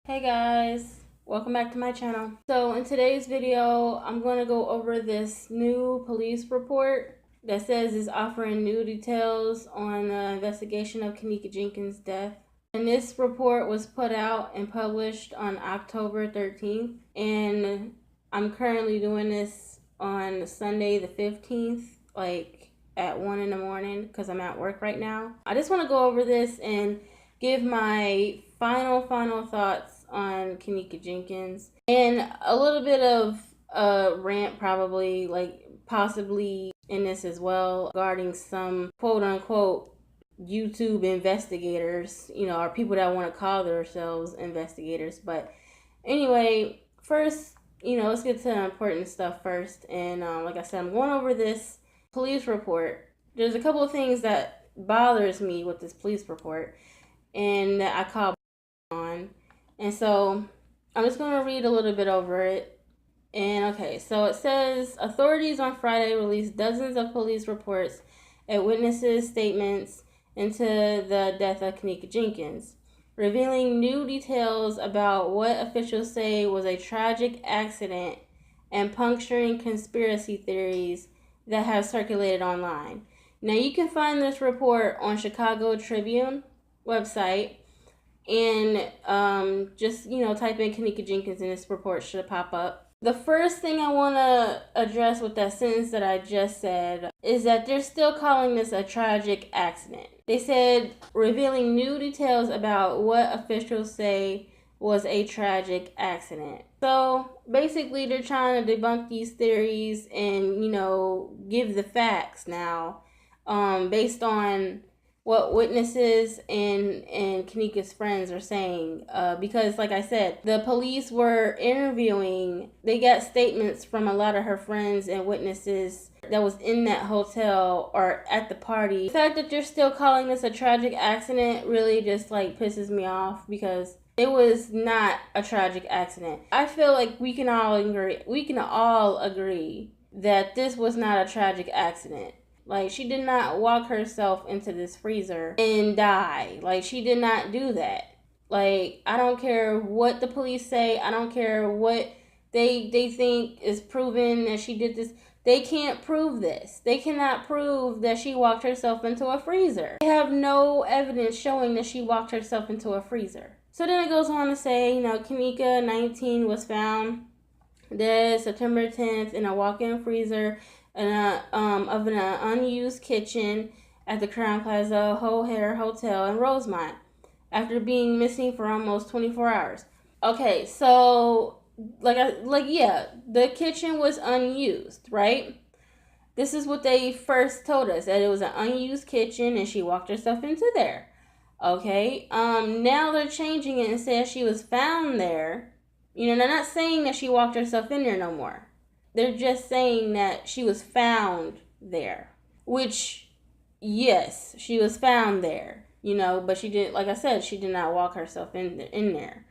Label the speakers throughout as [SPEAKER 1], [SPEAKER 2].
[SPEAKER 1] Hey guys, welcome back to my channel. So in today's video, I'm going to go over this new police report that says it's offering new details on the investigation of KENNEKA Jenkins' death. And this report was put out and published on October 13th. And I'm currently doing this on Sunday the 15th, like at 1 in the morning because I'm at work right now. I just want to go over this and give my final thoughts on KENNEKA Jenkins and a little bit of a rant, probably, like possibly in this as well, regarding some quote unquote YouTube investigators, or people that want to call themselves investigators. But anyway, first, let's get to the important stuff first. And like I said, I'm going over this police report. There's a couple of things that bothers me with this police report and that I call on. And so I'm just going to read a little bit over it. And okay, so it says, authorities on Friday released dozens of police reports and witnesses' statements into the death of KENNEKA Jenkins, revealing new details about what officials say was a tragic accident and puncturing conspiracy theories that have circulated online. Now you can find this report on Chicago Tribune website, and just type in KENNEKA Jenkins and this report should pop up. The first thing I want to address with that sentence that I just said is that they're still calling this a tragic accident. They said revealing new details about what officials say was a tragic accident. So basically they're trying to debunk these theories and give the facts now, based on what witnesses and KENNEKA's friends are saying, because like I said, the police were interviewing, they got statements from a lot of her friends and witnesses that was in that hotel or at the party. The fact that they're still calling this a tragic accident really just pisses me off, because it was not a tragic accident. I feel like we can all agree that this was not a tragic accident. She did not walk herself into this freezer and die. She did not do that. I don't care what the police say. I don't care what they think is proven that she did this. They can't prove this. They cannot prove that she walked herself into a freezer. They have no evidence showing that she walked herself into a freezer. So then it goes on to say, KENNEKA, 19, was found dead September 10th in a walk-in freezer of an unused kitchen at the Crown Plaza O'Hare Hotel in Rosemont after being missing for almost 24 hours. Okay, so the kitchen was unused, right? This is what they first told us, that it was an unused kitchen and she walked herself into there. Okay, now they're changing it and says she was found there. They're not saying that she walked herself in there no more. They're just saying that she was found there, which, yes, she was found there, but she didn't, like I said, she did not walk herself in there.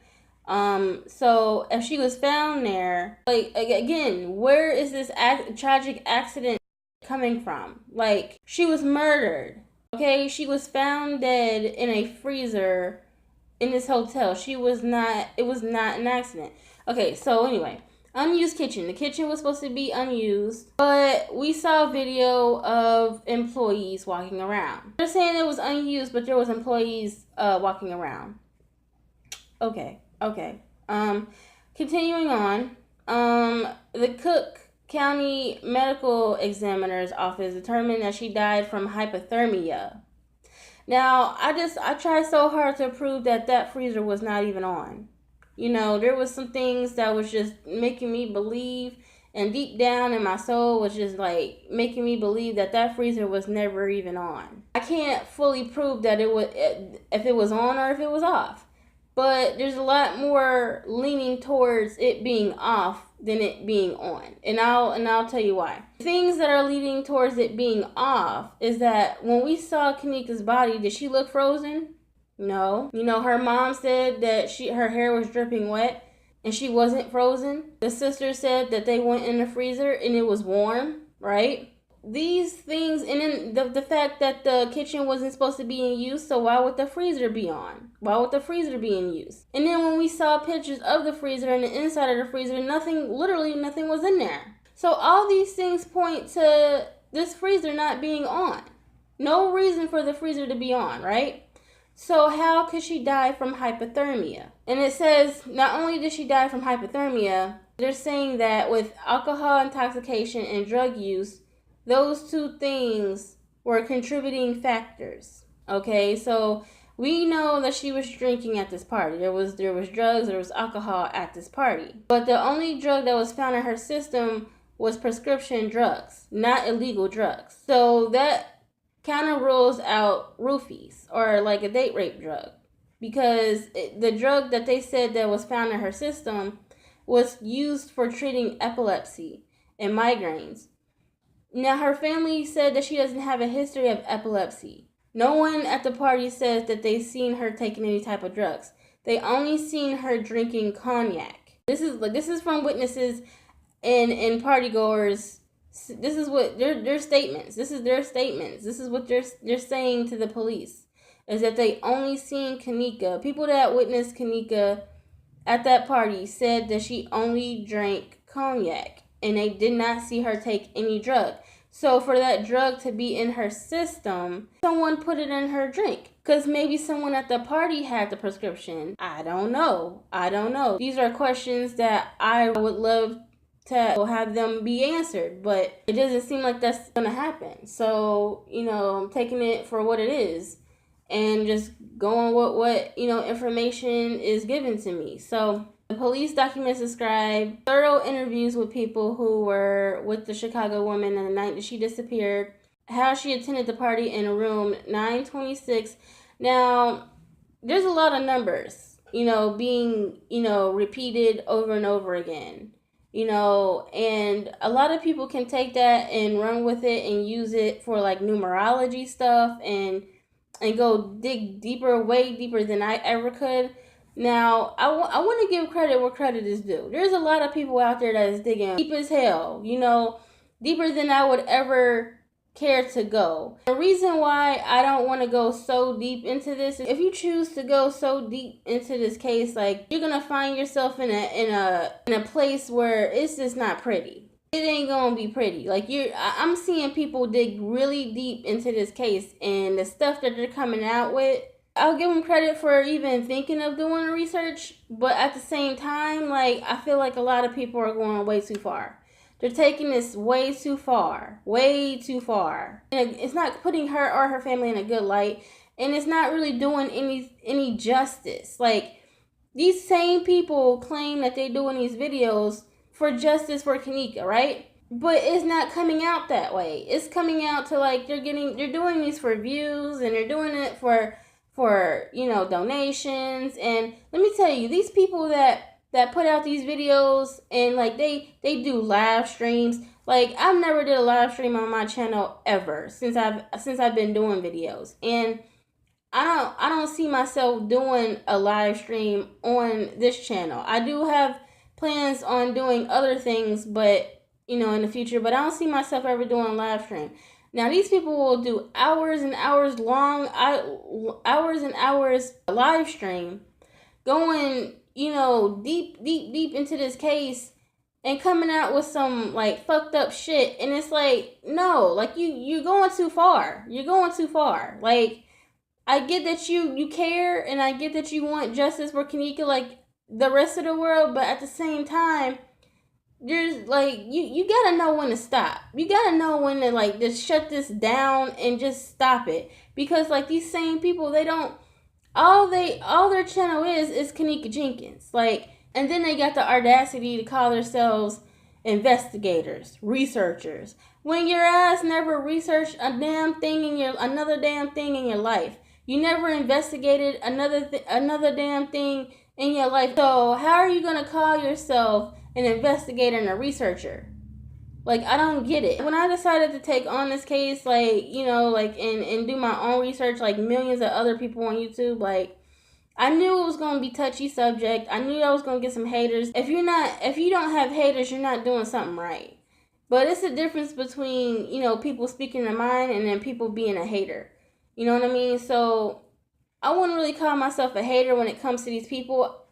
[SPEAKER 1] So if she was found there, again, where is this tragic accident coming from? She was murdered, okay? She was found dead in a freezer in this hotel. It was not an accident. Okay, so anyway, unused kitchen. The kitchen was supposed to be unused, but we saw a video of employees walking around. They're saying it was unused, but there was employees walking around. Okay. Continuing on, the Cook County Medical Examiner's Office determined that she died from hypothermia. Now, I tried so hard to prove that freezer was not even on. There was some things that was just making me believe, and deep down in my soul was just making me believe that freezer was never even on. I can't fully prove that if it was on or if it was off, but there's a lot more leaning towards it being off than it being on, and I'll tell you why. Things that are leading towards it being off is that when we saw KENNEKA's body, did she look frozen? No. Her mom said that her hair was dripping wet and she wasn't frozen. The sister said that they went in the freezer and it was warm, right? these things, and then the fact that the kitchen wasn't supposed to be in use, so why would the freezer be on? Why would the freezer be in use? And then when we saw pictures of the freezer and the inside of the freezer, literally nothing was in there. So all these things point to this freezer not being on. No reason for the freezer to be on, right? So how could she die from hypothermia? And it says not only did she die from hypothermia, they're saying that with alcohol intoxication and drug use, those two things were contributing factors. Okay, so we know that she was drinking at this party. There was drugs, there was alcohol at this party. But the only drug that was found in her system was prescription drugs, not illegal drugs. So that kind of rules out roofies or like a date rape drug, because the drug that they said that was found in her system was used for treating epilepsy and migraines. Now, her family said that she doesn't have a history of epilepsy. No one at the party says that they've seen her taking any type of drugs. They only seen her drinking cognac. This is from witnesses and partygoers. This is what their statements. This is their statements. This is what they're saying to the police, is that they only seen KENNEKA. People that witnessed KENNEKA at that party said that she only drank cognac, and they did not see her take any drug. So for that drug to be in her system, someone put it in her drink. Because maybe someone at the party had the prescription. I don't know. These are questions that I would love to have them be answered, but it doesn't seem like that's going to happen. So, I'm taking it for what it is and just going with what, information is given to me. So the police documents describe thorough interviews with people who were with the Chicago woman on the night that she disappeared, how she attended the party in room 926. Now, there's a lot of numbers, being, repeated over and over again, and a lot of people can take that and run with it and use it for like numerology stuff and go dig deeper, way deeper than I ever could. Now, I want to give credit where credit is due. There's a lot of people out there that is digging deep as hell, deeper than I would ever care to go. The reason why I don't want to go so deep into this is if you choose to go so deep into this case, like, you're going to find yourself in a place where it's just not pretty. It ain't gonna be pretty. Like, I'm seeing people dig really deep into this case, and the stuff that they're coming out with, I'll give them credit for even thinking of doing the research, but at the same time, like, I feel like a lot of people are going way too far. They're taking this way too far. And it's not putting her or her family in a good light, and it's not really doing any justice. Like, these same people claim that they're doing these videos for justice for KENNEKA, right? But it's not coming out that way. It's coming out to like they're doing these for views, and they're doing it for donations. And let me tell you, these people that put out these videos and like they do live streams. Like, I've never did a live stream on my channel ever since I've been doing videos, and I don't see myself doing a live stream on this channel. I do have plans on doing other things, but in the future, but I don't see myself ever doing a live stream. Now, these people will do hours and hours live stream, going, deep into this case and coming out with some like fucked up shit. And it's like, no, like you're going too far. Like, I get that you care, and I get that you want justice for KENNEKA like the rest of the world, but at the same time, there's like you gotta know when to stop. You gotta know when to like just shut this down and just stop it, because like these same people, they don't all their channel is KENNEKA Jenkins, like, and then they got the audacity to call themselves investigators, researchers, when your ass never researched another damn thing in your life. You never investigated another damn thing in your life. So how are you going to call yourself an investigator and a researcher? Like, I don't get it. When I decided to take on this case, like, and do my own research, like millions of other people on YouTube, like, I knew it was going to be touchy subject. I knew I was going to get some haters. If you don't have haters, you're not doing something right. But it's a difference between, people speaking their mind and then people being a hater. You know what I mean? So I wouldn't really call myself a hater when it comes to these people.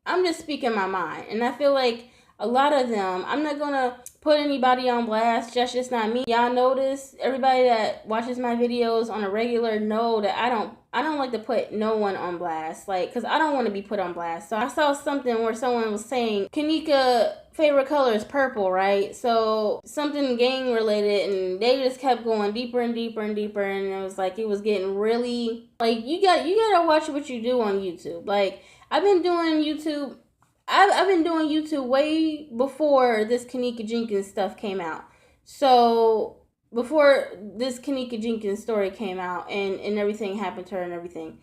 [SPEAKER 1] I'm just speaking my mind. And I feel like a lot of them, I'm not going to put anybody on blast. That's just not me. Y'all notice, everybody that watches my videos on a regular know that I don't like to put no one on blast. Like, because I don't want to be put on blast. So I saw something where someone was saying, KENNEKA favorite color is purple, right? So something gang related, and they just kept going deeper and deeper and deeper, and it was like, it was getting really, like, you gotta watch what you do on YouTube. Like, I've been doing YouTube way before this KENNEKA Jenkins stuff came out. So before this KENNEKA Jenkins story came out and everything happened to her and everything.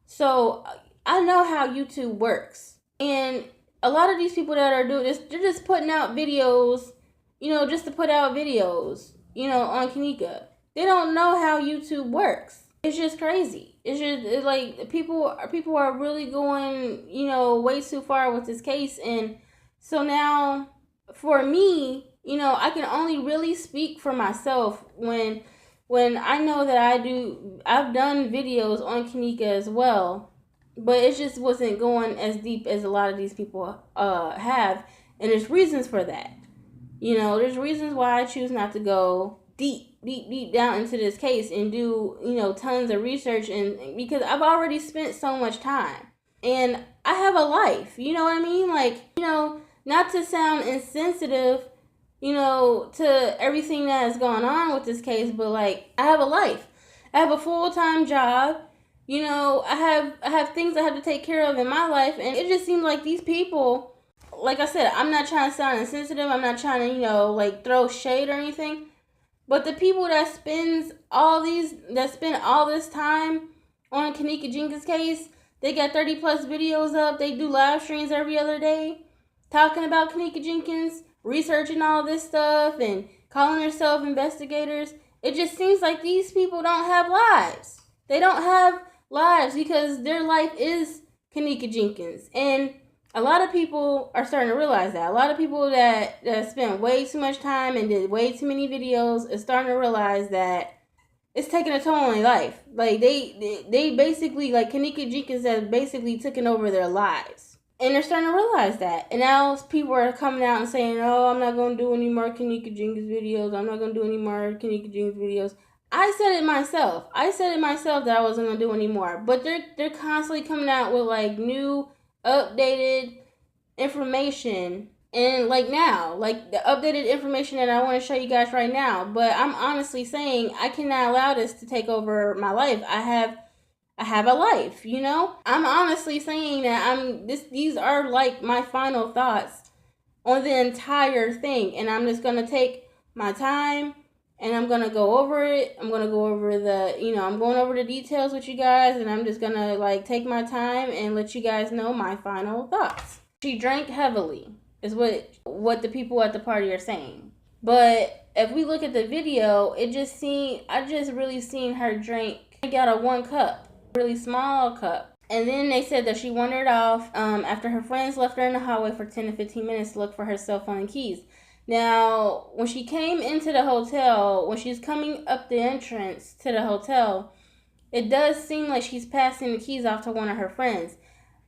[SPEAKER 1] So I know how YouTube works. And a lot of these people that are doing this, they're just putting out videos, just to put out videos, on KENNEKA. They don't know how YouTube works. It's just crazy. It's like people are really going, way too far with this case. And so now, for me, I can only really speak for myself when I know that I've done videos on KENNEKA as well, but it just wasn't going as deep as a lot of these people have, and there's reasons for that. There's reasons why I choose not to go deep down into this case and do, tons of research, and because I've already spent so much time and I have a life, you know what I mean? Like, not to sound insensitive, to everything that has gone on with this case, but like, I have a life. I have a full-time job. I have things I have to take care of in my life, and it just seems like these people, like I said, I'm not trying to sound insensitive. I'm not trying to, like, throw shade or anything. But the people that spend all this time on KENNEKA Jenkins case, they got 30 plus videos up. They do live streams every other day talking about KENNEKA Jenkins, researching all this stuff and calling themselves investigators. It just seems like these people don't have lives. They don't have lives because their life is KENNEKA Jenkins. And a lot of people are starting to realize that. A lot of people that spent way too much time and did way too many videos is starting to realize that it's taking a toll on their life. Like, they basically, like, KENNEKA Jenkins has basically taken over their lives. And they're starting to realize that. And now people are coming out and saying, oh, I'm not going to do any more KENNEKA Jenkins videos. I'm not going to do any more KENNEKA Jenkins videos. I said it myself that I wasn't going to do any more. But they're constantly coming out with, like, new updated information, and like now, like the updated information that I want to show you guys right now. But I'm honestly saying I cannot allow this to take over my life. I have a life, I'm honestly saying that these are like my final thoughts on the entire thing, and I'm just gonna take my time and I'm gonna go over it. I'm gonna go over I'm going over the details with you guys, and I'm just gonna, like, take my time and let you guys know my final thoughts. She drank heavily, is what the people at the party are saying. But if we look at the video, I just really seen her drink out of 1 cup, really small cup. And then they said that she wandered off after her friends left her in the hallway for 10 to 15 minutes to look for her cell phone and keys. Now, when she came into the hotel, when she's coming up the entrance to the hotel, it does seem like she's passing the keys off to one of her friends.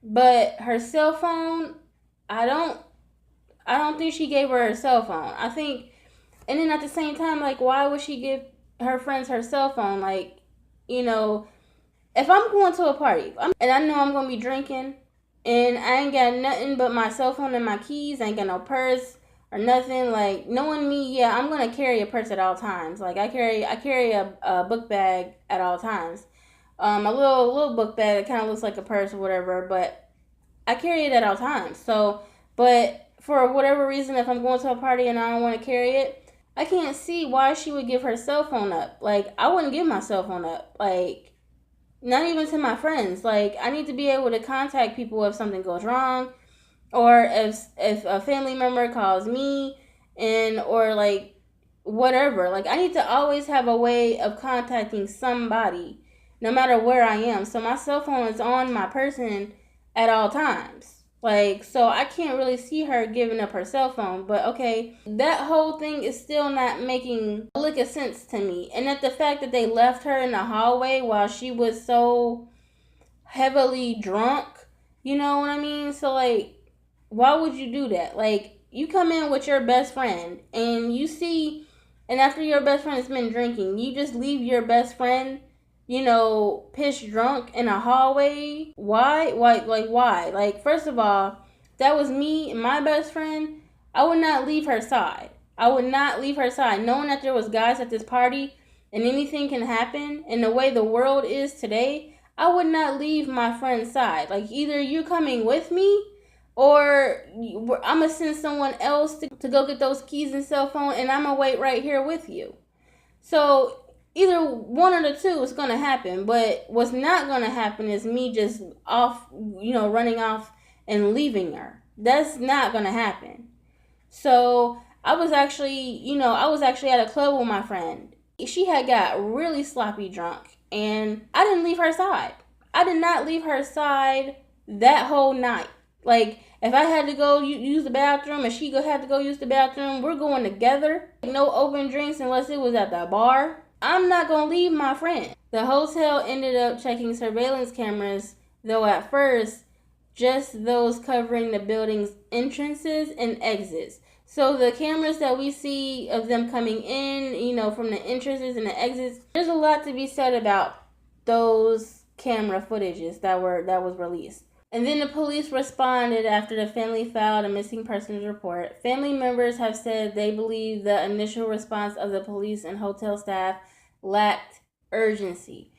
[SPEAKER 1] But her cell phone, I don't think she gave her cell phone. I think, and then at the same time, like, why would she give her friends her cell phone? Like, if I'm going to a party, and I know I'm going to be drinking, and I ain't got nothing but my cell phone and my keys, I ain't got no purse or nothing, like, knowing me, yeah, I'm going to carry a purse at all times. Like, I carry a book bag at all times. A little book bag that kind of looks like a purse or whatever, but I carry it at all times. So, but for whatever reason, if I'm going to a party and I don't want to carry it, I can't see why she would give her cell phone up. Like, I wouldn't give my cell phone up. Like, not even to my friends. Like, I need to be able to contact people if something goes wrong, or if a family member calls me, or like whatever. Like, I need to always have a way of contacting somebody, no matter where I am. So my cell phone is on my person at all times. Like, so I can't really see her giving up her cell phone. But okay, that whole thing is still not making a lick of sense to me. And that the fact that they left her in the hallway while she was so heavily drunk, you know what I mean? So, like, why would you do that? Like, you come in with your best friend and you see, and after your best friend has been drinking, you just leave your best friend, you know, piss drunk in a hallway. Why? Why? Like, first of all, that was me and my best friend. I would not leave her side. I would not leave her side, knowing that there was guys at this party and anything can happen. And the way the world is today, I would not leave my friend's side. Like, either you're coming with me or I'm going to send someone else to go get those keys and cell phone, and I'm going to wait right here with you. So either one of the two is going to happen. But what's not going to happen is me just running off and leaving her. That's not going to happen. So I was actually at a club with my friend. She had got really sloppy drunk, and I didn't leave her side. I did not leave her side that whole night. Like, if I had to go use the bathroom and she had to go use the bathroom, we're going together. No open drinks unless it was at the bar. I'm not going to leave my friend. The hotel ended up checking surveillance cameras, though at first, just those covering the building's entrances and exits. So the cameras that we see of them coming in, from the entrances and the exits, there's a lot to be said about those camera footages that was released. And then the police responded after the family filed a missing persons report. Family members have said they believe the initial response of the police and hotel staff lacked urgency.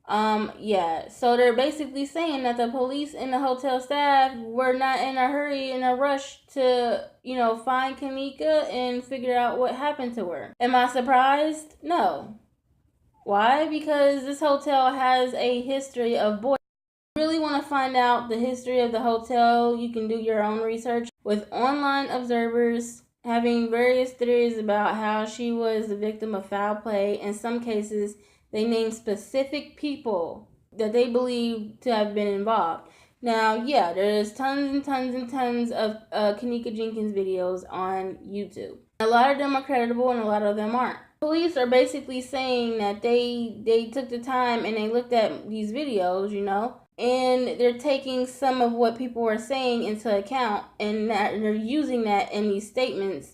[SPEAKER 1] So they're basically saying that the police and the hotel staff were not in a hurry, in a rush to, find KENNEKA and figure out what happened to her. Am I surprised? No. Why? Because this hotel has a history of boy. If you really want to find out the history of the hotel, you can do your own research with online observers having various theories about how she was the victim of foul play. In some cases, they named specific people that they believe to have been involved. Now, yeah, there's tons and tons and tons of KENNEKA Jenkins videos on YouTube. A lot of them are credible and a lot of them aren't. Police are basically saying that they took the time and they looked at these videos, and they're taking some of what people are saying into account, and they're using that in these statements.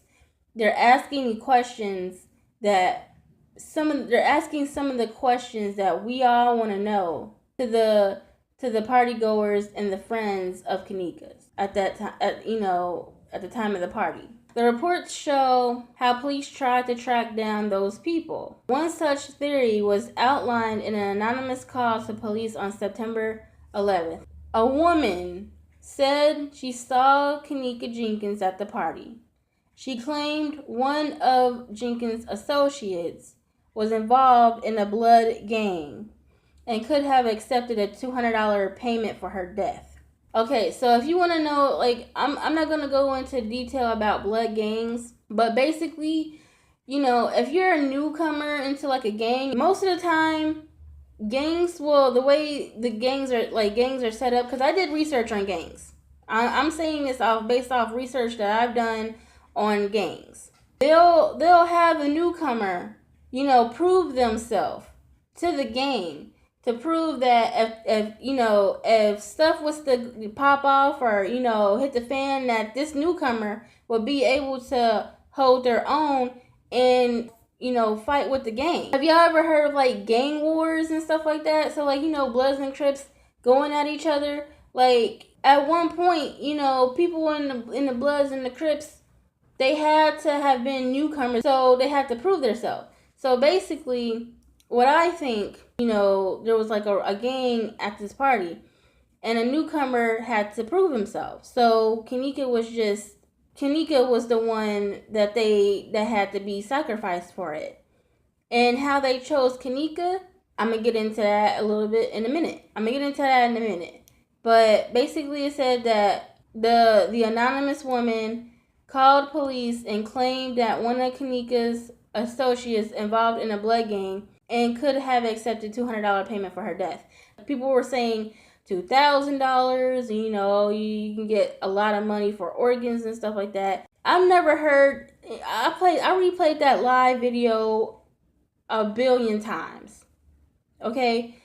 [SPEAKER 1] They're asking questions that they're asking some of the questions that we all want to know to the party goers and the friends of KENNEKA's at that time, at the time of the party. The reports show how police tried to track down those people. One such theory was outlined in an anonymous call to police on September 11th. A woman said she saw KENNEKA Jenkins at the party. She claimed one of Jenkins' associates was involved in a blood gang and could have accepted a $200 payment for her death. Okay, so if you want to know, like, I'm not going to go into detail about blood gangs, but basically, if you're a newcomer into like a gang, most of the time, the way the gangs are set up, because I did research on gangs. I'm saying this based off research that I've done on gangs. They'll have a newcomer, prove themselves to the gang to prove that if stuff was to pop off or hit the fan, that this newcomer will be able to hold their own and fight with the gang. Have y'all ever heard of like gang wars and stuff like that? So like Bloods and Crips going at each other. Like at one point, people in the Bloods and the Crips, they had to have been newcomers, so they had to prove themselves. So basically, what I think, there was like a gang at this party, and a newcomer had to prove himself. So KENNEKA was the one that had to be sacrificed for it. And how they chose KENNEKA, I'm gonna get into that a little bit in a minute. But basically, it said that the anonymous woman called police and claimed that one of KENNEKA's associates involved in a blood gang and could have accepted $200 payment for her death. People were saying $2,000. You know, you can get a lot of money for organs and stuff like that. I've never heard. I replayed that live video a billion times. Okay,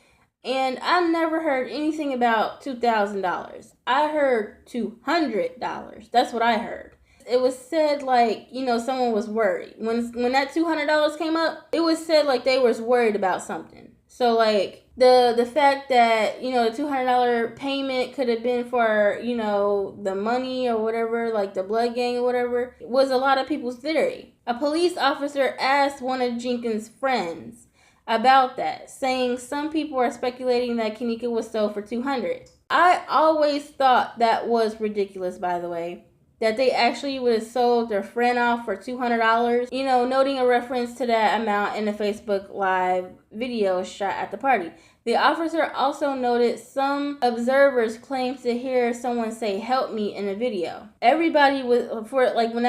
[SPEAKER 1] and I've never heard anything about $2,000. I heard $200. That's what I heard. It was said like, you know, someone was worried. When that $200 came up, it was said like they was worried about something. So like the fact that, you know, the $200 payment could have been for, you know, the money or whatever, like the blood gang or whatever, was a lot of people's theory. A police officer asked one of Jenkins' friends about that, saying some people are speculating that KENNEKA was sold for $200. I always thought that was ridiculous, by the way, that they actually would have sold their friend off for $200, you know, noting a reference to that amount in the Facebook Live video shot at the party. The officer also noted some observers claimed to hear someone say "help me" in the video. Everybody was, for like when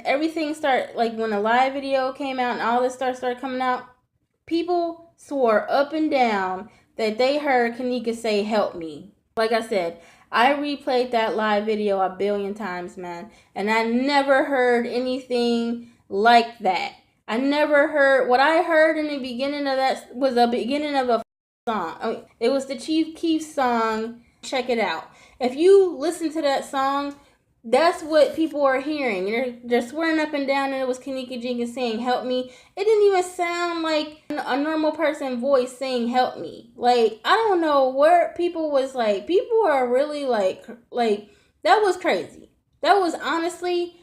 [SPEAKER 1] everything started, like when the live video came out and all this started coming out, people swore up and down that they heard KENNEKA say "help me." Like I said, I replayed that live video a billion times, man. And I never heard anything like that. I never heard, what I heard in the beginning of that was the beginning of a song. I mean, it was the Chief Keef song, Check It Out. If you listen to that song, that's what people are hearing. They're swearing up and down, and it was KENNEKA Jenkins saying "help me." It didn't even sound like a normal person voice saying "help me." Like, I don't know where people was like. People are really like that was crazy. That was honestly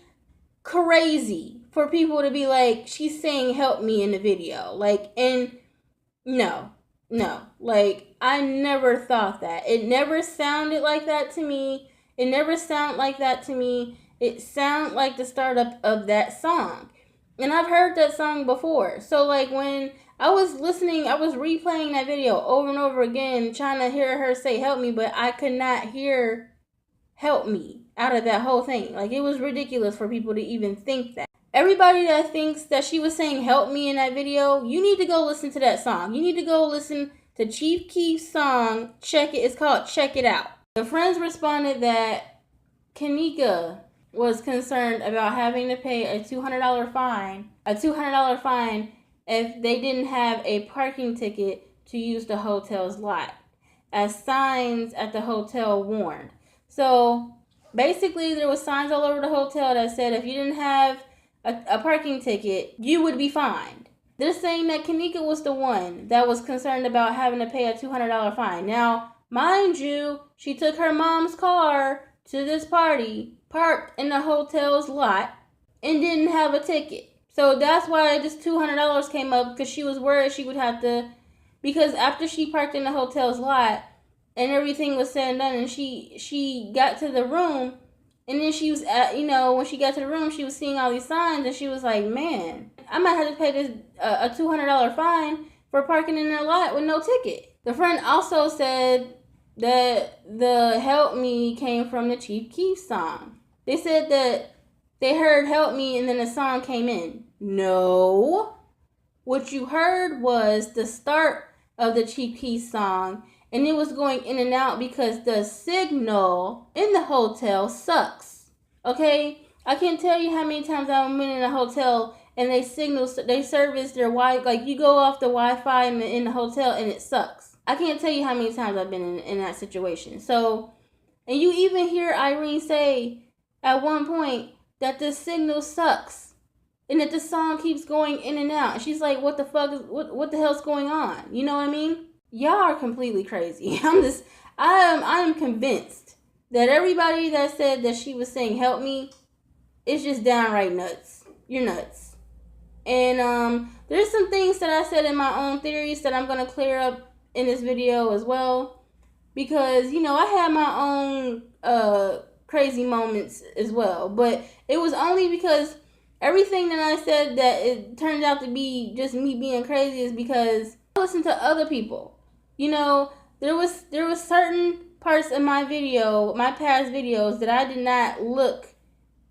[SPEAKER 1] crazy for people to be like, she's saying "help me" in the video. Like, and no. Like, I never thought that. It never sounded like that to me. It never sounded like that to me. It sounded like the startup of that song. And I've heard that song before. So like when I was listening, I was replaying that video over and over again, trying to hear her say "help me," but I could not hear "help me" out of that whole thing. Like, it was ridiculous for people to even think that. Everybody that thinks that she was saying "help me" in that video, you need to go listen to that song. You need to go listen to Chief Keef's song, it's called "Check It Out." The friends responded that KENNEKA was concerned about having to pay a $200 fine if they didn't have a parking ticket to use the hotel's lot, as signs at the hotel warned. So basically, there was signs all over the hotel that said if you didn't have a parking ticket, you would be fined. They're saying that KENNEKA was the one that was concerned about having to pay a $200 fine. Now, mind you, she took her mom's car to this party, parked in the hotel's lot, and didn't have a ticket. So that's why this $200 came up, because she was worried she would have to, because after she parked in the hotel's lot and everything was said and done, and she got to the room, and then she was at, you know, when she got to the room, she was seeing all these signs, and she was like, man, I might have to pay this a $200 fine for parking in their lot with no ticket. The friend also said that the "help me" came from the Chief Keef song. They said that they heard "help me" and then the song came in. No. What you heard was the start of the Chief Keef song, and it was going in and out because the signal in the hotel sucks. Okay? I can't tell you how many times I've been in a hotel and they service their Wi-Fi, like you go off the Wi-Fi in the hotel and it sucks. I can't tell you how many times I've been in that situation. So, and you even hear Irene say at one point that the signal sucks and that the song keeps going in and out. And she's like, what the fuck what the hell's going on? You know what I mean? Y'all are completely crazy. I am convinced that everybody that said that she was saying "help me" is just downright nuts. You're nuts. And there's some things that I said in my own theories that I'm going to clear up in this video as well, because, you know, I had my own crazy moments as well, but it was only because everything that I said that it turned out to be just me being crazy is because I listened to other people. You know, there was certain parts of my past videos, that I did not look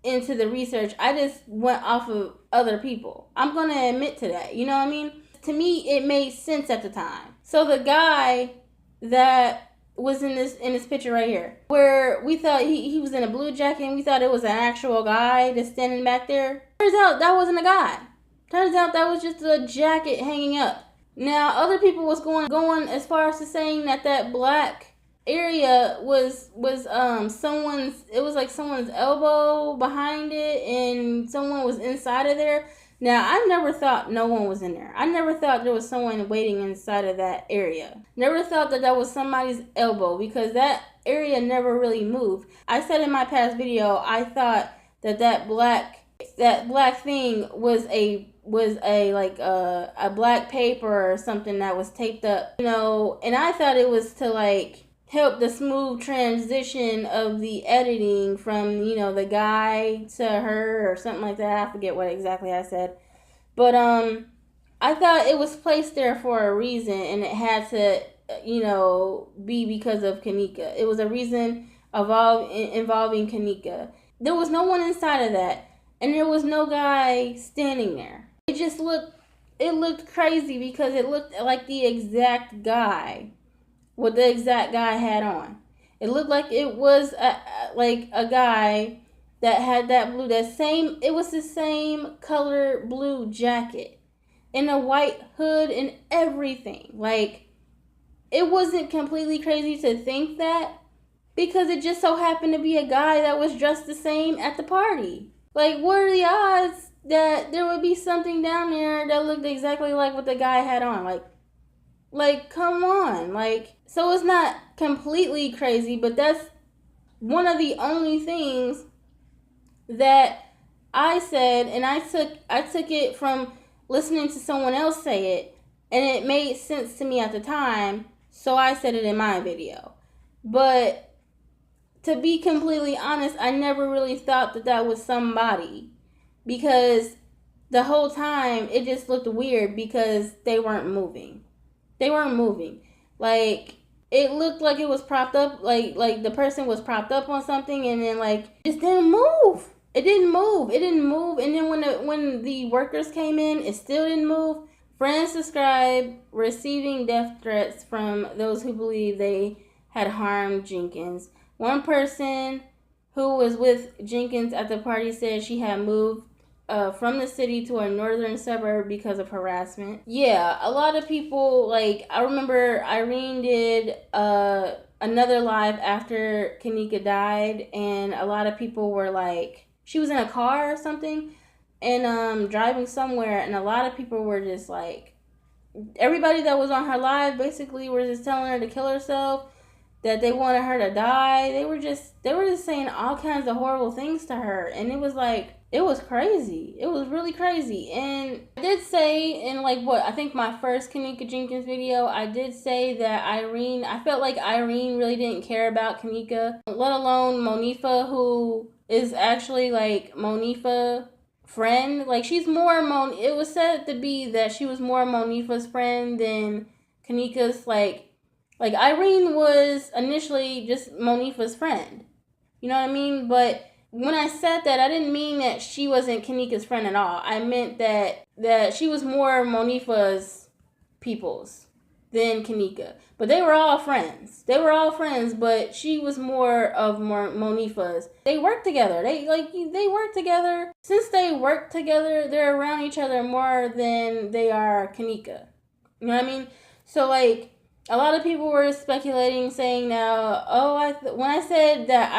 [SPEAKER 1] into the research. I just went off of other people. I'm going to admit to that. You know what I mean? To me, it made sense at the time. So the guy that was in this picture right here, where we thought he was in a blue jacket and we thought it was an actual guy that's standing back there. Turns out that wasn't a guy. Turns out that was just a jacket hanging up. Now, other people was going as far as to saying that black area was someone's, it was like someone's elbow behind it and someone was inside of there. Now, I never thought no one was in there. I never thought there was someone waiting inside of that area. Never thought that was somebody's elbow, because that area never really moved. I said in my past video, I thought that black thing was a black paper or something that was taped up, you know, and I thought it was to like help the smooth transition of the editing from, you know, the guy to her or something like that. I forget what exactly I said. But I thought it was placed there for a reason, and it had to, you know, be because of KENNEKA. It was a reason involving KENNEKA. There was no one inside of that, and there was no guy standing there. It looked crazy because it looked like the exact guy, what the exact guy had on. It looked like it was a guy that had it was the same color blue jacket and a white hood and everything. Like, it wasn't completely crazy to think that, because it just so happened to be a guy that was dressed the same at the party. Like, what are the odds that there would be something down there that looked exactly like what the guy had on? Like, come on. Like, so it's not completely crazy, but that's one of the only things that I said, and I took it from listening to someone else say it, and it made sense to me at the time, so I said it in my video. But to be completely honest, I never really thought that was somebody, because the whole time it just looked weird because they weren't moving. They weren't moving. Like, it looked like it was propped up, like the person was propped up on something, and then like just didn't move. It didn't move. And then when the workers came in, it still didn't move. Friends subscribe, receiving death threats from those who believe they had harmed Jenkins. One person who was with Jenkins at the party said she had moved from the city to a northern suburb because of harassment. Yeah, a lot of people, like, I remember Irene did another live after KENNEKA died, and a lot of people were like, she was in a car or something and driving somewhere, and a lot of people were just like, everybody that was on her live basically were just telling her to kill herself, that they wanted her to die. They were just saying all kinds of horrible things to her, and it was like, it was crazy. It was really crazy. And I did say in I think my first KENNEKA Jenkins video, I did say that I felt like Irene really didn't care about KENNEKA, let alone Monifa, who is actually like Monifa's friend. Like, she's more it was said to be that she was more Monifa's friend than KENNEKA's. Like Irene was initially just Monifa's friend. You know what I mean? But when I said that, I didn't mean that she wasn't KENNEKA's friend at all. I meant that she was more Monifa's people's than KENNEKA. But they were all friends. They were all friends, but she was more Monifa's. They work together. They work together. Since they work together, they're around each other more than they are KENNEKA. You know what I mean? So, like, a lot of people were speculating, saying now, when I said that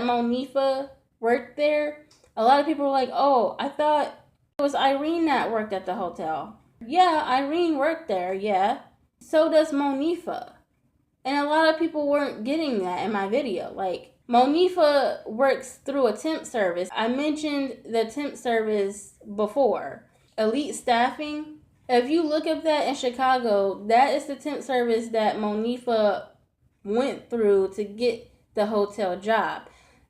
[SPEAKER 1] Monifa worked there, a lot of people were like, oh, I thought it was Irene that worked at the hotel. Yeah, Irene worked there, yeah. So does Monifa. And a lot of people weren't getting that in my video. Like, Monifa works through a temp service. I mentioned the temp service before. Elite Staffing. If you look up that in Chicago, that is the temp service that Monifa went through to get the hotel job.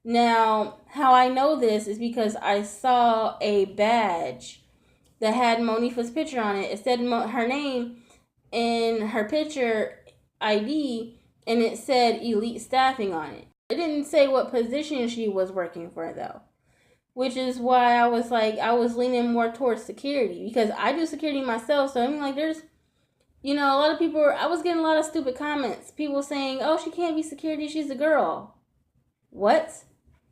[SPEAKER 1] Now, how I know this is because I saw a badge that had Monifa's picture on it. It said her name in her picture ID, and it said Elite Staffing on it. It didn't say what position she was working for, though. Which is why I was leaning more towards security, because I do security myself. So I mean, like, You know, a lot of people, I was getting a lot of stupid comments. People saying, oh, she can't be security, she's a girl. What?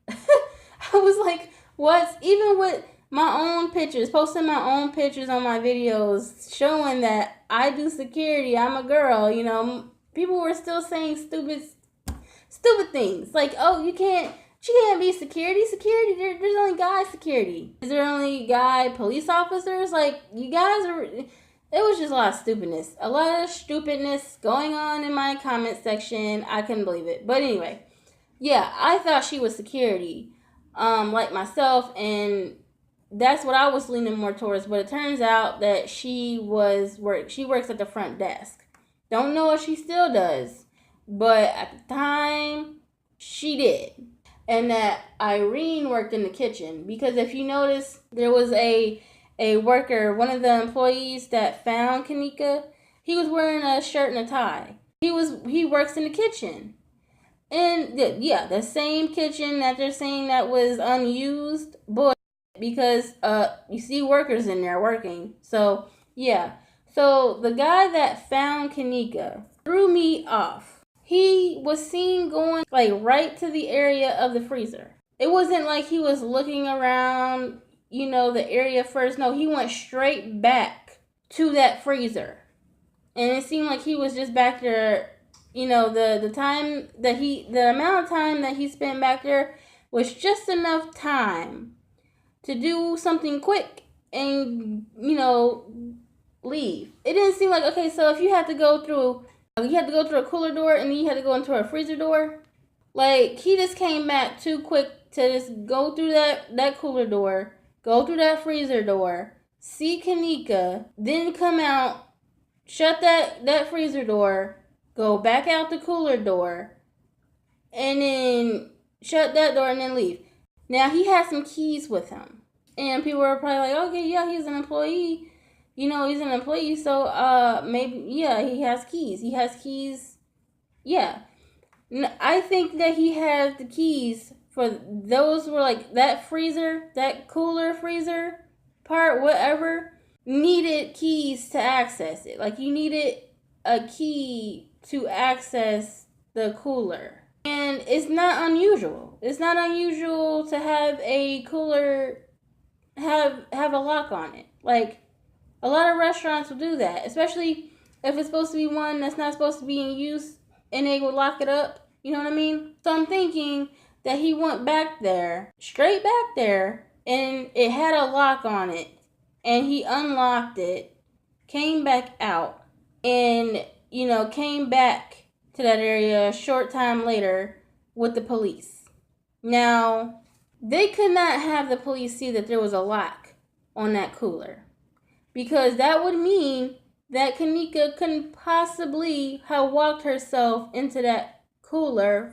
[SPEAKER 1] I was like, what? Even with my own pictures, posting my own pictures on my videos, showing that I do security, I'm a girl, you know, people were still saying stupid things. Like, oh, she can't be security. There's only guy security. Is there only guy police officers? Like, you guys are... It was just a lot of stupidness. A lot of stupidness going on in my comment section. I couldn't believe it. But anyway, yeah, I thought she was security, like myself, and that's what I was leaning more towards. But it turns out that she works at the front desk. Don't know if she still does, but at the time, she did. And that Irene worked in the kitchen, because if you notice, there was a worker, one of the employees that found KENNEKA. He was wearing a shirt and a tie. He works in the kitchen. And the same kitchen that they're saying that was unused, boy, because you see workers in there working. So yeah. So the guy that found KENNEKA threw me off. He was seen going like right to the area of the freezer. It wasn't like he was looking around, you know, the area first. No, he went straight back to that freezer. And it seemed like he was just back there, you know, the amount of time that he spent back there was just enough time to do something quick and, you know, leave. It didn't seem like, okay, so if you had to go through a cooler door and then you had to go into a freezer door, like, he just came back too quick to just go through that cooler door, go through that freezer door, see KENNEKA, then come out, shut that freezer door, go back out the cooler door, and then shut that door and then leave. Now, he had some keys with him. And people were probably like, okay, yeah, he's an employee. You know, he's an employee, so maybe, yeah, he has keys. He has keys. Yeah. I think that he has the keys for those were like that freezer, that cooler freezer part, whatever, needed keys to access it. Like, you needed a key to access the cooler. And it's not unusual. It's not unusual to have a cooler have a lock on it. Like, a lot of restaurants will do that, especially if it's supposed to be one that's not supposed to be in use and they would lock it up. You know what I mean? So I'm thinking that he went back there, straight back there, and it had a lock on it. And he unlocked it, came back out, and, you know, came back to that area a short time later with the police. Now, they could not have the police see that there was a lock on that cooler, because that would mean that KENNEKA couldn't possibly have walked herself into that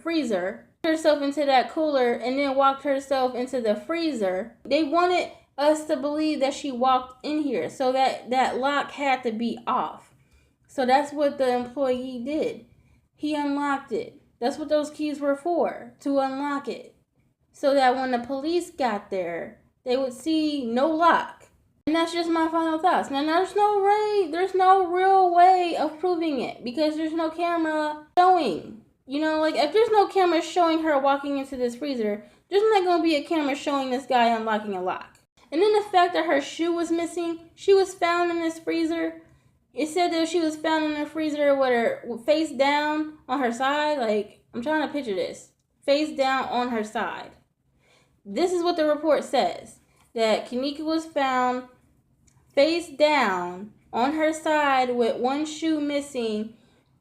[SPEAKER 1] freezer, and then walked herself into the freezer. They wanted us to believe that she walked in here, so that lock had to be off. So that's what the employee did. He unlocked it. That's what those keys were for, to unlock it. So that when the police got there, they would see no lock. And that's just my final thoughts. Now, there's no real way of proving it, because there's no camera showing. You know, like, if there's no camera showing her walking into this freezer, there's not going to be a camera showing this guy unlocking a lock. And then the fact that her shoe was missing, she was found in this freezer. It said that she was found in the freezer with her face down on her side. Like, I'm trying to picture this. Face down on her side. This is what the report says. That KENNEKA was found face down on her side with one shoe missing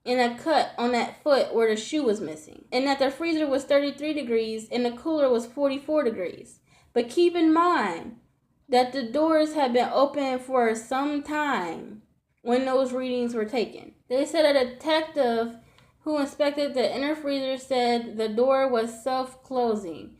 [SPEAKER 1] and a cut on that foot where the shoe was missing. And that the freezer was 33 degrees and the cooler was 44 degrees. But keep in mind that the doors had been open for some time when those readings were taken. They said a detective who inspected the inner freezer said the door was self-closing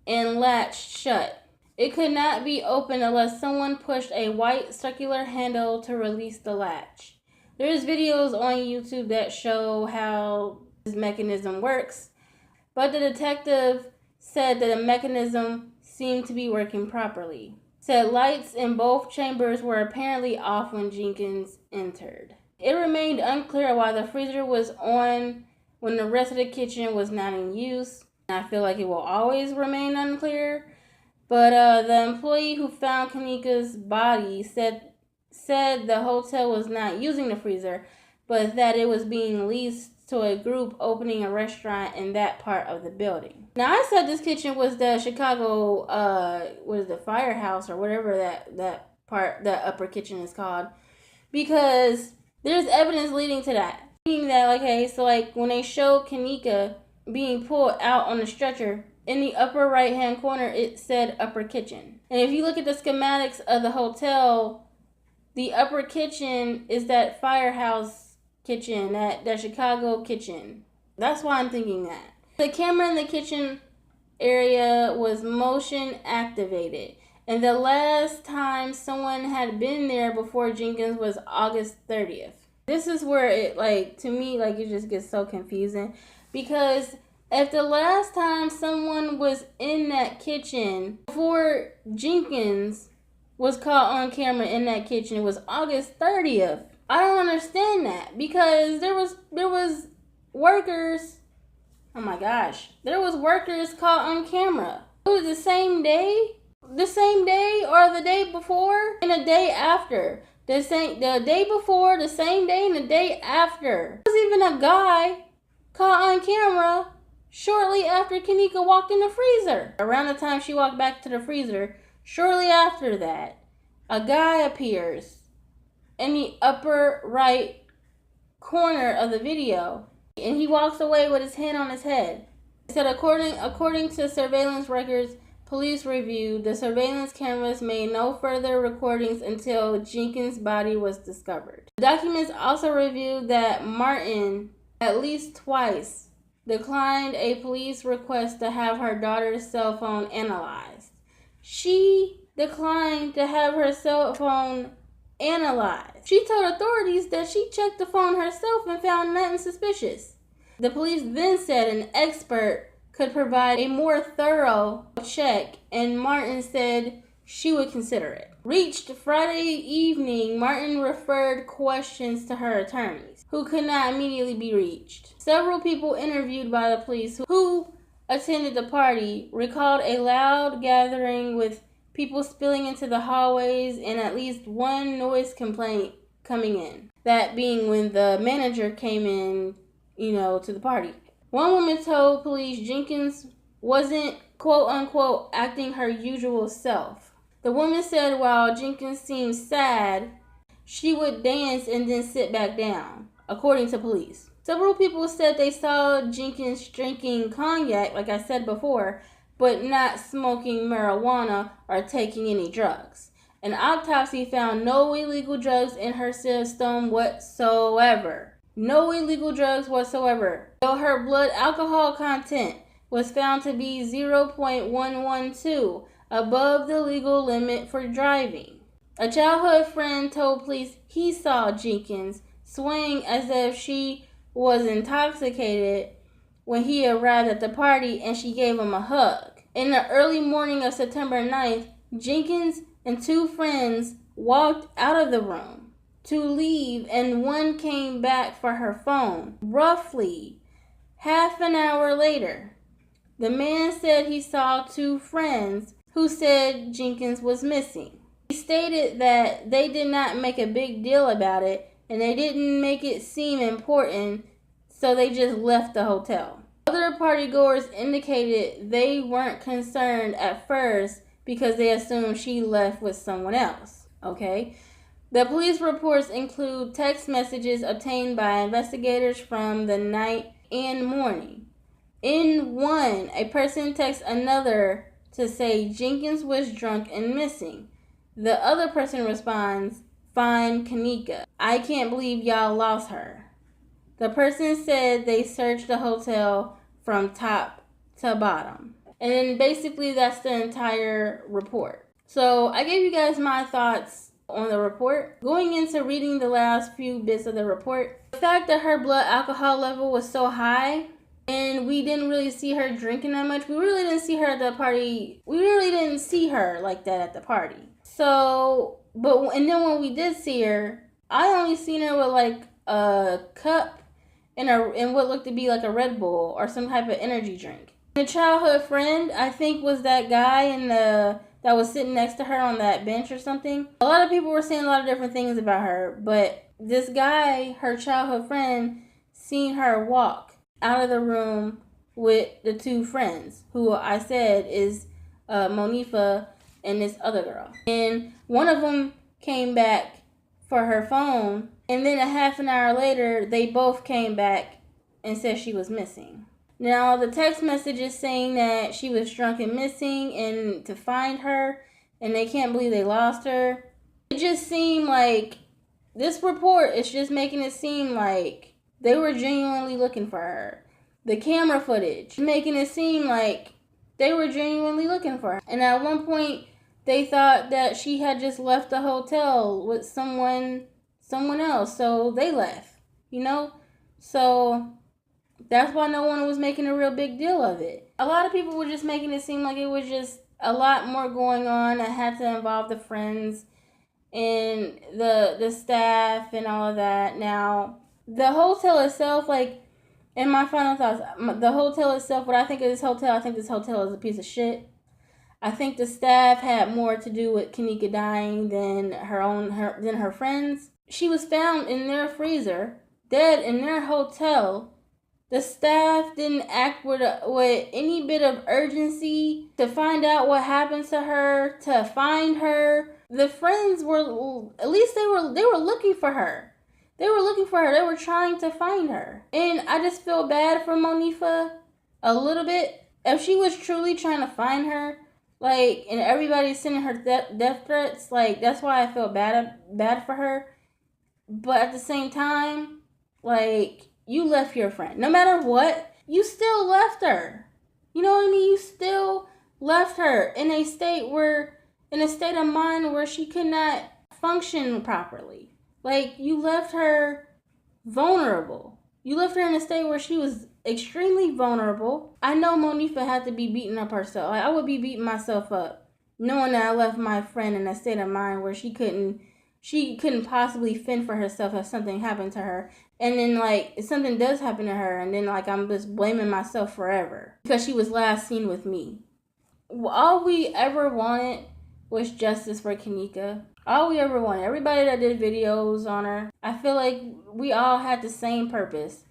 [SPEAKER 1] and latched shut. It could not be opened unless someone pushed a white circular handle to release the latch. There's videos on YouTube that show how this mechanism works, but the detective said that the mechanism seemed to be working properly. Said lights in both chambers were apparently off when Jenkins entered. It remained unclear why the freezer was on when the rest of the kitchen was not in use. I feel like it will always remain unclear. But the employee who found KENNEKA's body said the hotel was not using the freezer, but that it was being leased to a group opening a restaurant in that part of the building. Now, I said this kitchen was the Chicago, was the firehouse or whatever that upper kitchen is called, because there's evidence leading to that. Meaning that, okay, so like when they showed KENNEKA being pulled out on the stretcher, in the upper right hand corner it said upper kitchen. And if you look at the schematics of the hotel, the upper kitchen is that firehouse kitchen, that Chicago kitchen. That's why I'm thinking that. The camera in the kitchen area was motion activated. And the last time someone had been there before Jenkins was August 30th. This is where it, like, to me, like, it just gets so confusing. Because if the last time someone was in that kitchen before Jenkins was caught on camera in that kitchen, it was August 30th. I don't understand that, because there was workers, oh my gosh, there was workers caught on camera. It was the same day or the day before and the day after. The day before, the same day, and the day after. There was even a guy caught on camera shortly after KENNEKA walked in the freezer. Around the time she walked back to the freezer, shortly after that, a guy appears in the upper right corner of the video, and he walks away with his hand on his head. It said, according to surveillance records, police reviewed, the surveillance cameras made no further recordings until Jenkins' body was discovered. The documents also reviewed that Martin, at least twice, declined a police request to have her daughter's cell phone analyzed. She declined to have her cell phone analyzed. She told authorities that she checked the phone herself and found nothing suspicious. The police then said an expert could provide a more thorough check, and Martin said she would consider it. Reached Friday evening, Martin referred questions to her attorneys, who could not immediately be reached. Several people interviewed by the police who attended the party recalled a loud gathering with people spilling into the hallways and at least one noise complaint coming in. That being when the manager came in, to the party. One woman told police Jenkins wasn't, quote unquote, acting her usual self. The woman said while Jenkins seemed sad, she would dance and then sit back down, according to police. Several people said they saw Jenkins drinking cognac, like I said before, but not smoking marijuana or taking any drugs. An autopsy found no illegal drugs in her system whatsoever. No illegal drugs whatsoever. Though her blood alcohol content was found to be 0.112, above the legal limit for driving. A childhood friend told police he saw Jenkins swaying as if she was intoxicated when he arrived at the party, and she gave him a hug. In the early morning of September 9th, Jenkins and two friends walked out of the room to leave, and one came back for her phone. Roughly half an hour later, the man said he saw two friends who said Jenkins was missing. He stated that they did not make a big deal about it and they didn't make it seem important, so they just left the hotel. Other partygoers indicated they weren't concerned at first because they assumed she left with someone else. Okay? The police reports include text messages obtained by investigators from the night and morning. In one, a person texts another to say Jenkins was drunk and missing. The other person responds, "Find KENNEKA. I can't believe y'all lost her." The person said they searched the hotel from top to bottom. And then basically that's the entire report. So I gave you guys my thoughts on the report. Going into reading the last few bits of the report, the fact that her blood alcohol level was so high and we didn't really see her drinking that much. We really didn't see her at the party. We really didn't see her like that at the party. So, and then when we did see her, I only seen her with like a cup and what looked to be like a Red Bull or some type of energy drink. The childhood friend, I think, was that guy that was sitting next to her on that bench or something. A lot of people were saying a lot of different things about her, but this guy, her childhood friend, seen her walk out of the room with the two friends, who I said is Monifa and this other girl. And one of them came back for her phone, and then a half an hour later, they both came back and said she was missing. Now, the text message is saying that she was drunk and missing and to find her, and they can't believe they lost her. It just seemed like this report is just making it seem like they were genuinely looking for her. The camera footage making it seem like they were genuinely looking for her. And at one point, they thought that she had just left the hotel with someone else, so they left, you know? So that's why no one was making a real big deal of it. A lot of people were just making it seem like it was just a lot more going on that had to involve the friends and the staff and all of that. Now, the hotel itself, like, in my final thoughts, the hotel itself, what I think of this hotel, I think this hotel is a piece of shit. I think the staff had more to do with KENNEKA dying than her friends. She was found in their freezer, dead in their hotel. The staff didn't act with any bit of urgency to find out what happened to her, to find her. The friends were, at least they were looking for her. They were looking for her. They were trying to find her. And I just feel bad for Monifa a little bit. If she was truly trying to find her, like, and everybody's sending her death threats, like, that's why I feel bad for her. But at the same time, like, you left your friend. No matter what, you still left her. You know what I mean? You still left her in a state of mind where she could not function properly. Like, you left her vulnerable. You left her in a state where she was extremely vulnerable. I know Monifa had to be beating up herself. Like, I would be beating myself up knowing that I left my friend in a state of mind where she couldn't possibly fend for herself if something happened to her. And then, like, if something does happen to her, and then, like, I'm just blaming myself forever because she was last seen with me. All we ever wanted was justice for KENNEKA. All we ever wanted. Everybody that did videos on her, I feel like we all had the same purpose.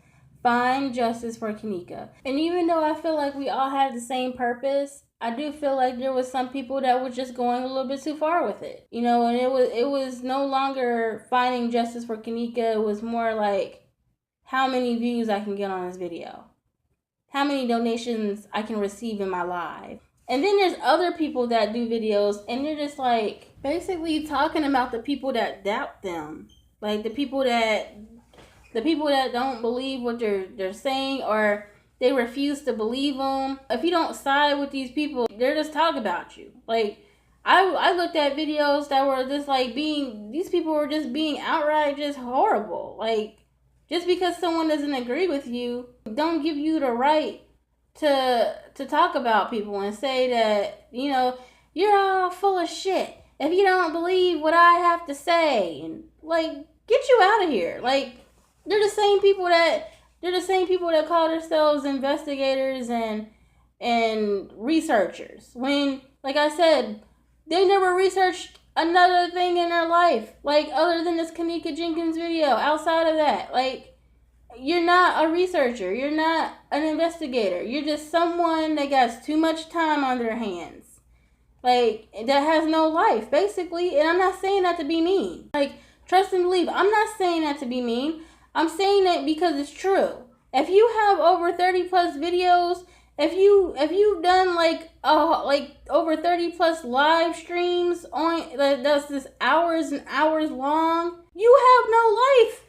[SPEAKER 1] Find justice for KENNEKA. And even though I feel like we all had the same purpose, I do feel like there was some people that were just going a little bit too far with it. You know, and it was no longer finding justice for KENNEKA. It was more like how many views I can get on this video. How many donations I can receive in my live. And then there's other people that do videos and they're just like basically talking about the people that doubt them. Like the people that don't believe what they're saying, or they refuse to believe them. If you don't side with these people, they're just talking about you. Like, I looked at videos that were just like these people were just being outright just horrible. Like, just because someone doesn't agree with you, don't give you the right to talk about people and say that, you know, you're all full of shit if you don't believe what I have to say. And, like, get you out of here. Like, they're the same people that call themselves investigators and researchers. When, like I said, they never researched another thing in their life, like, other than this KENNEKA Jenkins video. Outside of that, like, you're not a researcher. You're not an investigator. You're just someone that got too much time on their hands. Like, that has no life, basically. And I'm not saying that to be mean. Like, trust and believe. I'm not saying that to be mean. I'm saying that because it's true. If you have over 30 plus videos, if you've done like over 30 plus live streams on that's just hours and hours long, you have no life.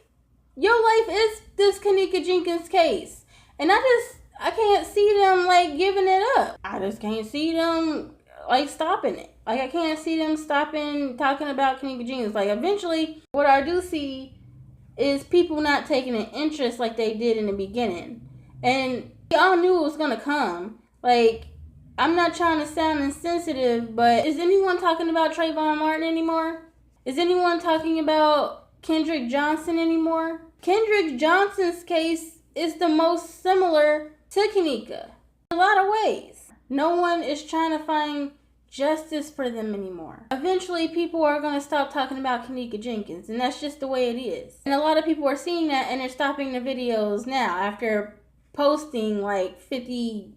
[SPEAKER 1] Your life is this KENNEKA Jenkins case. And I can't see them like giving it up. I just can't see them like stopping it. Like, I can't see them stopping talking about KENNEKA Jenkins. Like, eventually, what I do see is people not taking an interest like they did in the beginning. And we all knew it was going to come. Like, I'm not trying to sound insensitive, but is anyone talking about Trayvon Martin anymore? Is anyone talking about Kendrick Johnson anymore. Kendrick Johnson's case is the most similar to KENNEKA in a lot of ways. No one is trying to find justice for them anymore. Eventually, people are going to stop talking about KENNEKA Jenkins, and that's just the way it is. And a lot of people are seeing that, and they're stopping the videos now after posting like 50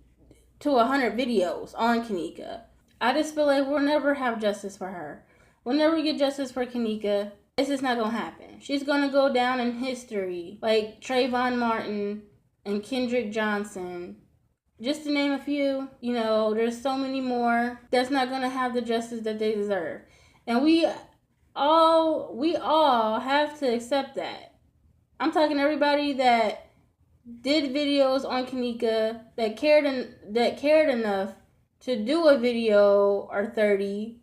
[SPEAKER 1] to 100 videos on KENNEKA. I just feel like we'll never have justice for her. We'll never get justice for KENNEKA. It's just not going to happen. She's going to go down in history like Trayvon Martin and Kendrick Johnson. Just to name a few, you know, there's so many more that's not going to have the justice that they deserve. And we all have to accept that. I'm talking to everybody that did videos on KENNEKA, that cared enough to do a video or 30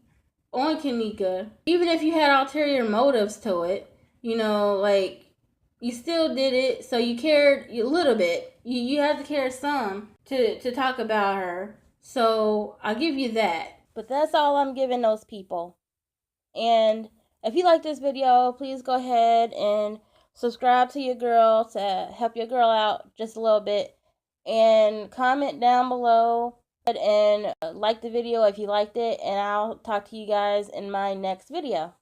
[SPEAKER 1] on KENNEKA. Even if you had ulterior motives to it, you know, like, you still did it, so you cared a little bit. You had to care some to talk about her. So I'll give you that. But that's all I'm giving those people. And if you like this video, please go ahead and subscribe to your girl to help your girl out just a little bit. And comment down below and like the video if you liked it. And I'll talk to you guys in my next video.